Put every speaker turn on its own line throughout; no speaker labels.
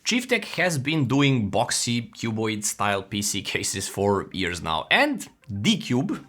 Chieftec has been doing boxy cuboid style PC cases for years now, and the Cube,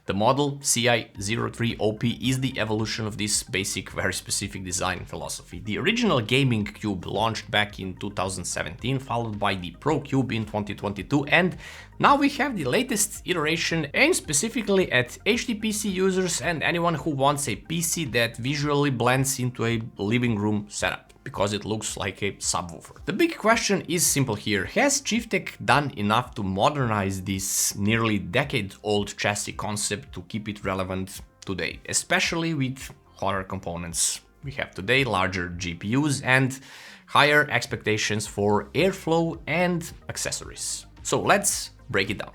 the model CI03OP, is the evolution of this basic, very specific design philosophy. The original gaming cube launched back in 2017, followed by the Pro Cube in 2022, and now we have the latest iteration aimed specifically at HTPC users and anyone who wants a PC that visually blends into a living room setup, because it looks like a subwoofer. The big question is simple here. Has Chieftec done enough to modernize this nearly decade-old chassis concept to keep it relevant today, especially with hotter components we have today, larger GPUs, and higher expectations for airflow and accessories? So let's break it down.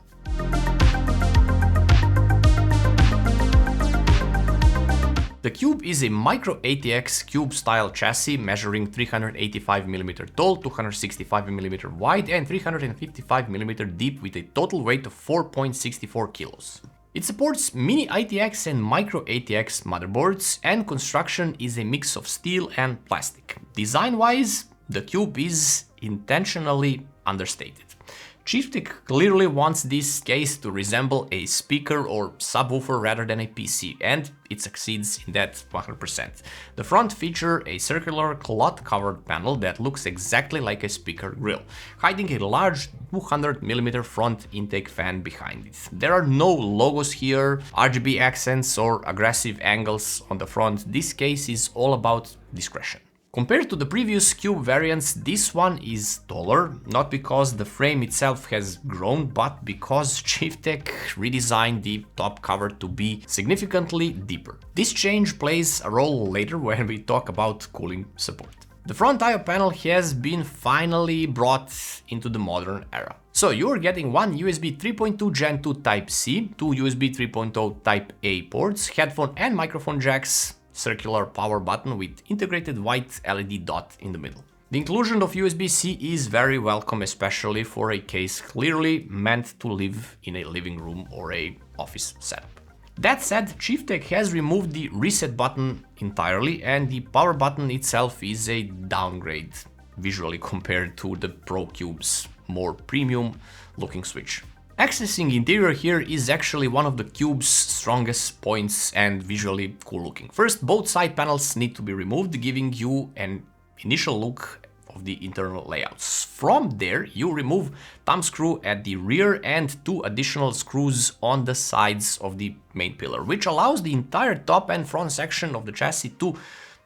The Cube is a microATX cube-style chassis measuring 385mm tall, 265mm wide, and 355mm deep, with a total weight of 4.64 kilos. It supports mini-ATX and microATX motherboards, and construction is a mix of steel and plastic. Design-wise, the Cube is intentionally understated. Chieftec clearly wants this case to resemble a speaker or subwoofer rather than a PC, and it succeeds in that 100%. The front features a circular cloth-covered panel that looks exactly like a speaker grille, hiding a large 200mm front intake fan behind it. There are no logos here, RGB accents, or aggressive angles on the front. This case is all about discretion. Compared to the previous Cube variants, this one is taller, not because the frame itself has grown, but because Chieftec redesigned the top cover to be significantly deeper. This change plays a role later when we talk about cooling support. The front I/O panel has been finally brought into the modern era. So you're getting one USB 3.2 Gen 2 Type-C, two USB 3.0 Type-A ports, headphone and microphone jacks, circular power button with integrated white LED dot in the middle. The inclusion of USB-C is very welcome, especially for a case clearly meant to live in a living room or a office setup. That said, Chieftec has removed the reset button entirely, and the power button itself is a downgrade visually compared to the Pro Cube's more premium looking switch. Accessing interior here is actually one of the Cube's strongest points and visually cool looking. First, both side panels need to be removed, giving you an initial look of the internal layouts. From there, you remove thumb screw at the rear and two additional screws on the sides of the main pillar, which allows the entire top and front section of the chassis to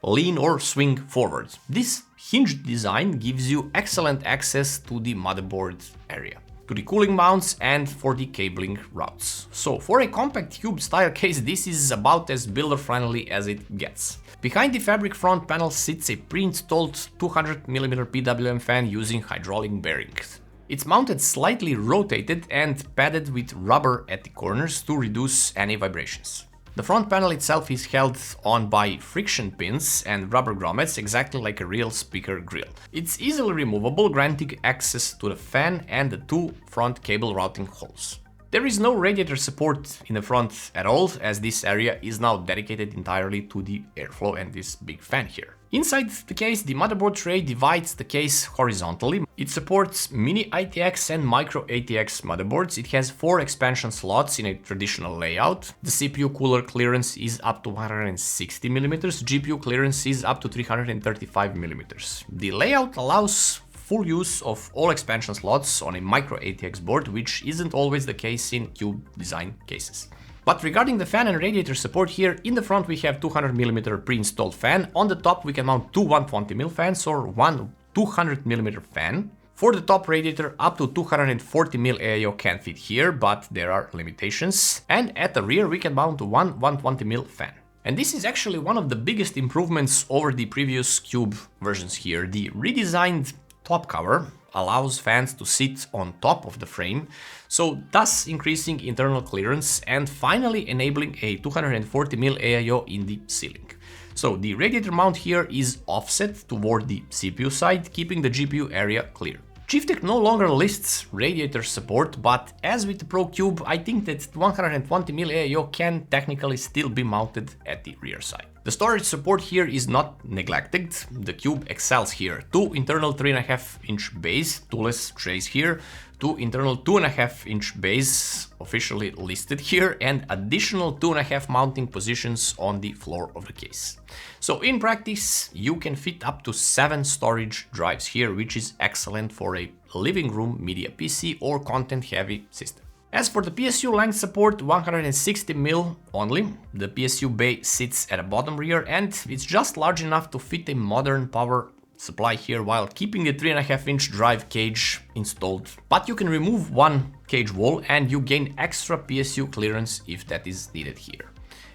lean or swing forward. This hinged design gives you excellent access to the motherboard area, to the cooling mounts, and for the cabling routes. So for a compact cube style case, this is about as builder friendly as it gets. Behind the fabric front panel sits a pre-installed 200mm PWM fan using hydraulic bearings. It's mounted slightly rotated and padded with rubber at the corners to reduce any vibrations. The front panel itself is held on by friction pins and rubber grommets, exactly like a real speaker grille. It's easily removable, granting access to the fan and the two front cable routing holes. There is no radiator support in the front at all, as this area is now dedicated entirely to the airflow and this big fan here. Inside the case, the motherboard tray divides the case horizontally. It supports mini-ATX and microATX motherboards. It has 4 expansion slots in a traditional layout. The CPU cooler clearance is up to 160mm, GPU clearance is up to 335mm. The layout allows full use of all expansion slots on a microATX board, which isn't always the case in Cube design cases. But regarding the fan and radiator support here, in the front we have 200mm pre-installed fan. On the top we can mount two 120mm fans or one 200mm fan. For the top radiator, up to 240mm AIO can fit here, but there are limitations. And at the rear we can mount one 120mm fan. And this is actually one of the biggest improvements over the previous Cube versions here. The redesigned top cover allows fans to sit on top of the frame, so thus increasing internal clearance and finally enabling a 240mm AIO in the ceiling. So the radiator mount here is offset toward the CPU side, keeping the GPU area clear. Chieftec no longer lists radiator support, but as with the Pro Cube, I think that 120mm AIO can technically still be mounted at the rear side. The storage support here is not neglected, the Cube excels here. 2 internal 3.5-inch bays, 2 less trays here, 2 internal 2.5-inch bays officially listed here, and additional 2.5 mounting positions on the floor of the case. So in practice, you can fit up to 7 storage drives here, which is excellent for a living room media PC or content-heavy system. As for the PSU length support, 160mm only. The PSU bay sits at the bottom rear and it's just large enough to fit a modern power supply here while keeping the 3.5-inch drive cage installed. But you can remove one cage wall and you gain extra PSU clearance if that is needed here.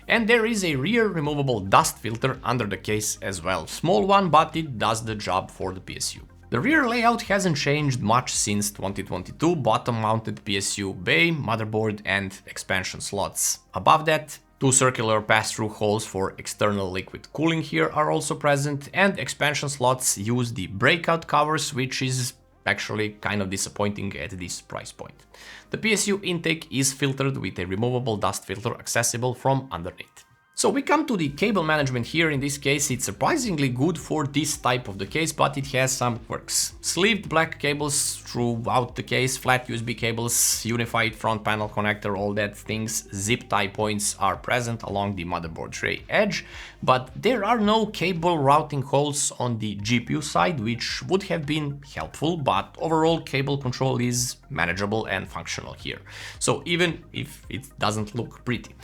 And there is a rear removable dust filter under the case as well. Small one, but it does the job for the PSU. The rear layout hasn't changed much since 2022, bottom-mounted PSU bay, motherboard and expansion slots. Above that, 2 circular pass-through holes for external liquid cooling here are also present, and expansion slots use the breakout covers, which is actually kind of disappointing at this price point. The PSU intake is filtered with a removable dust filter accessible from underneath. So we come to the cable management here. In this case, it's surprisingly good for this type of the case, but it has some quirks. Sleeved black cables throughout the case, flat USB cables, unified front panel connector, all that things. Zip tie points are present along the motherboard tray edge, but there are no cable routing holes on the GPU side, which would have been helpful, but overall cable control is manageable and functional here. So even if it doesn't look pretty.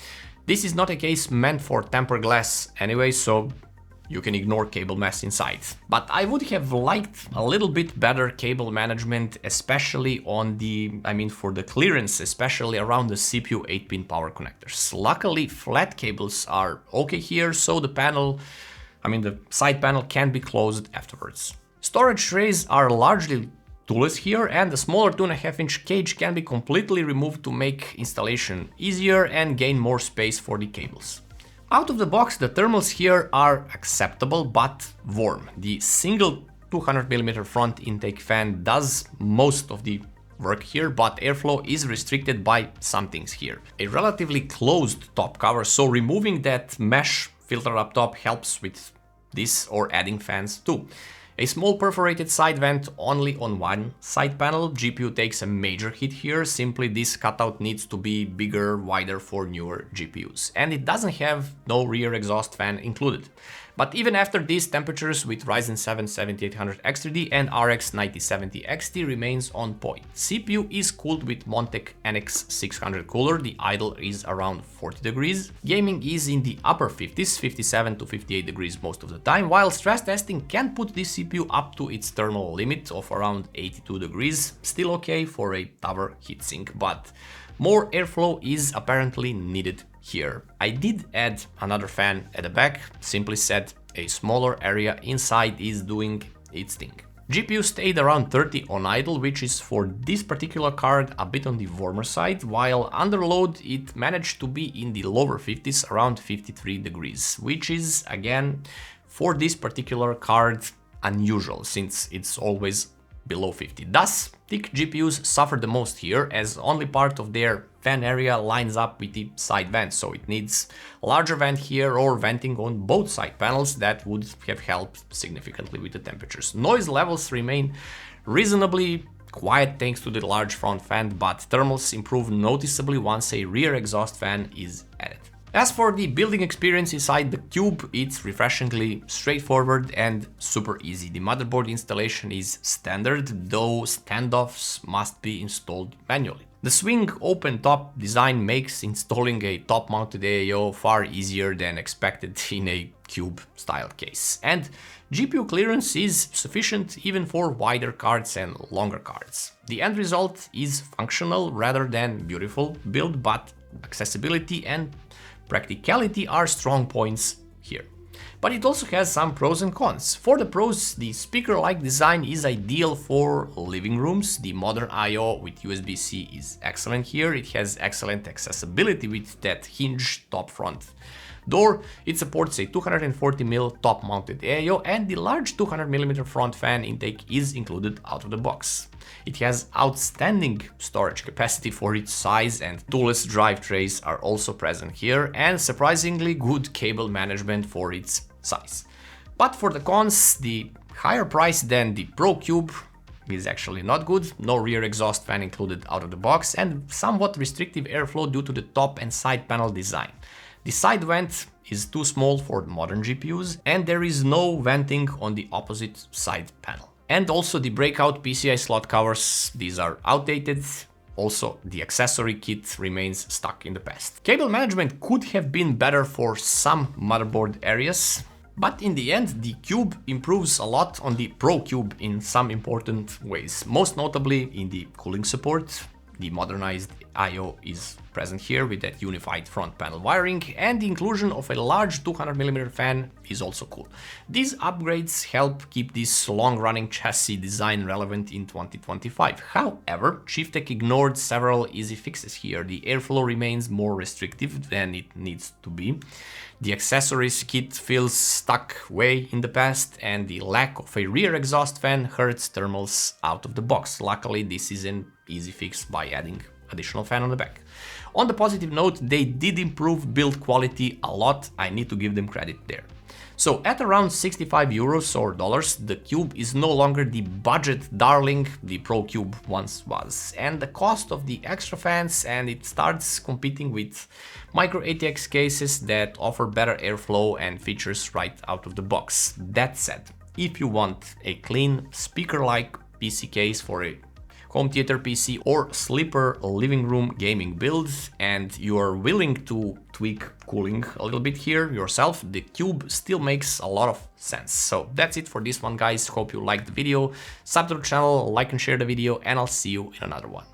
This is not a case meant for tempered glass anyway, so you can ignore cable mess inside. But I would have liked a little bit better cable management, especially on for the clearance, especially around the CPU 8-pin power connectors. Luckily, flat cables are okay here, so the side panel can be closed afterwards. Storage trays are largely toolless here, and the smaller 2.5-inch cage can be completely removed to make installation easier and gain more space for the cables. Out of the box, the thermals here are acceptable but warm. The single 200mm front intake fan does most of the work here, but airflow is restricted by some things here. A relatively closed top cover, so removing that mesh filter up top helps with this, or adding fans too. A small perforated side vent only on one side panel. GPU takes a major hit here, simply this cutout needs to be bigger, wider for newer GPUs. And it doesn't have no rear exhaust fan included. But even after these temperatures with Ryzen 7 7800 X3D and RX 9070 XT remains on point. CPU is cooled with Montech NX 600 cooler, the idle is around 40 degrees. Gaming is in the upper 50s, 57 to 58 degrees most of the time, while stress testing can put this CPU up to its thermal limit of around 82 degrees. Still okay for a tower heatsink, but more airflow is apparently needed here. I did add another fan at the back, simply said a smaller area inside is doing its thing. GPU stayed around 30 on idle, which is for this particular card a bit on the warmer side, while under load it managed to be in the lower 50s, around 53 degrees, which is again for this particular card unusual since it's always below 50. Thus, thick GPUs suffer the most here, as only part of their fan area lines up with the side vent, so it needs a larger vent here or venting on both side panels. That would have helped significantly with the temperatures. Noise levels remain reasonably quiet thanks to the large front fan, but thermals improve noticeably once a rear exhaust fan is added. As for the building experience inside the Cube, it's refreshingly straightforward and super easy. The motherboard installation is standard, though standoffs must be installed manually. The swing open top design makes installing a top-mounted AIO far easier than expected in a Cube style case. And GPU clearance is sufficient even for wider cards and longer cards. The end result is functional rather than beautiful build, but accessibility and practicality are strong points here. But it also has some pros and cons. For the pros, the speaker-like design is ideal for living rooms. The modern I/O with USB-C is excellent here. It has excellent accessibility with that hinged top front door. It supports a 240mm top-mounted AIO, and the large 200mm front fan intake is included out of the box. It has outstanding storage capacity for its size, and toolless drive trays are also present here, and surprisingly good cable management for its size. But for the cons, the higher price than the Pro Cube is actually not good. No rear exhaust fan included out of the box, and somewhat restrictive airflow due to the top and side panel design. The side vent is too small for modern GPUs, and there is no venting on the opposite side panel. And also the breakout PCI slot covers, these are outdated. Also, the accessory kit remains stuck in the past. Cable management could have been better for some motherboard areas, but in the end, the Cube improves a lot on the Pro Cube in some important ways. Most notably in the cooling support. The modernized I/O is present here with that unified front panel wiring, and the inclusion of a large 200mm fan is also cool. These upgrades help keep this long-running chassis design relevant in 2025. However, Chieftec ignored several easy fixes here. The airflow remains more restrictive than it needs to be. The accessories kit feels stuck way in the past, and the lack of a rear exhaust fan hurts thermals out of the box. Luckily, this is an easy fix by adding additional fan on the back. On the positive note, they did improve build quality a lot. I need to give them credit there. So at around 65 euros or dollars, the Cube is no longer the budget darling the Pro Cube once was. And the cost of the extra fans, and it starts competing with microATX cases that offer better airflow and features right out of the box. That said, if you want a clean speaker-like PC case for a home theater PC or sleeper living room gaming build, and you are willing to tweak cooling a little bit here yourself, the Cube still makes a lot of sense. So that's it for this one, guys. Hope you liked the video. Sub to the channel, like and share the video, and I'll see you in another one.